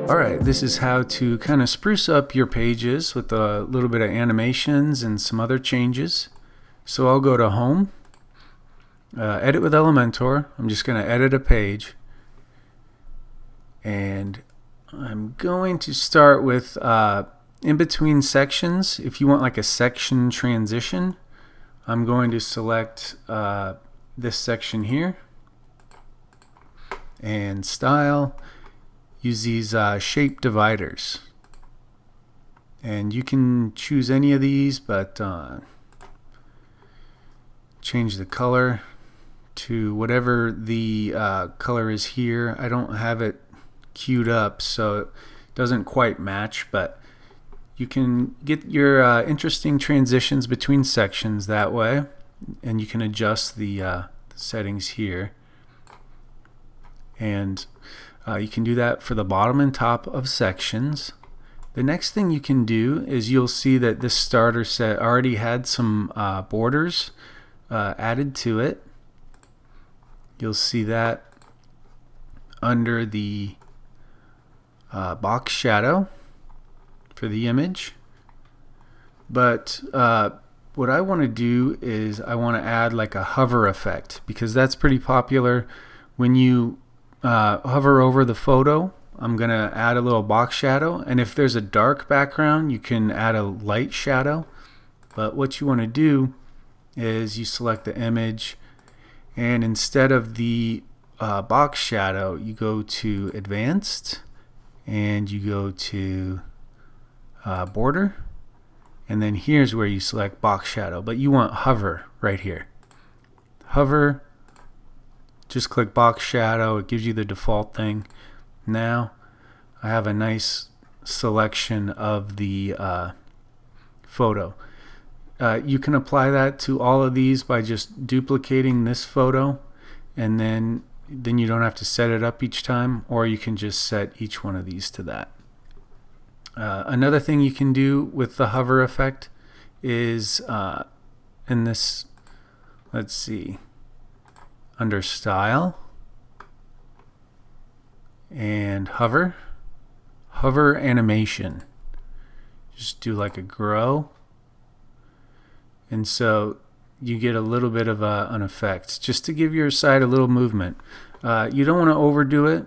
Alright, this is how to kind of spruce up your pages with a little bit of animations and some other changes. So I'll go to Home, Edit with Elementor. I'm just going to edit a page. And I'm going to start with in between sections. If you want like a section transition, I'm going to select this section here and Style. Use these shape dividers, and you can choose any of these, but change the color to whatever the color is here. I don't have it queued up, so it doesn't quite match, but you can get your interesting transitions between sections that way, and you can adjust the settings here. And you can do that for the bottom and top of sections. The next thing you can do is you'll see that this starter set already had some borders added to it. You'll see that under the box shadow for the image. But what I want to do is I want to add like a hover effect, because that's pretty popular. When you hover over the photo, I'm going to add a little box shadow, and if there's a dark background you can add a light shadow. But what you want to do is you select the image, and instead of the box shadow you go to Advanced and you go to Border, and then here's where you select box shadow, but you want hover right here. Hover, just click box shadow, it gives you the default thing. Now I have a nice selection of the photo. You can apply that to all of these by just duplicating this photo, and then you don't have to set it up each time, or you can just set each one of these to that. Another thing you can do with the hover effect is in this, let's see, under Style and Hover Animation. Just do like a grow, and so you get a little bit of an effect just to give your site a little movement. You don't want to overdo it.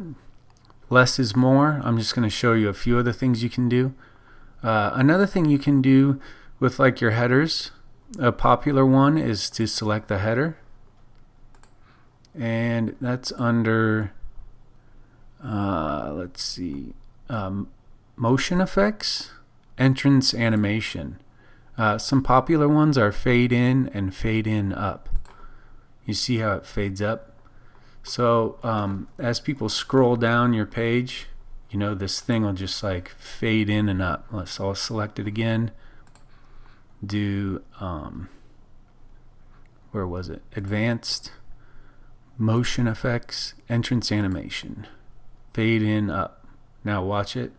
Less is more. I'm just going to show you a few other things you can do. Another thing you can do with like your headers, a popular one is to select the header, and that's under let's see, motion effects, entrance animation. Some popular ones are fade in and fade in up. You see how it fades up? So as people scroll down your page, you know, this thing will just like fade in and up. Let's all select it again. Do where was it? Advanced, motion effects, entrance animation, fade in up. Now watch it.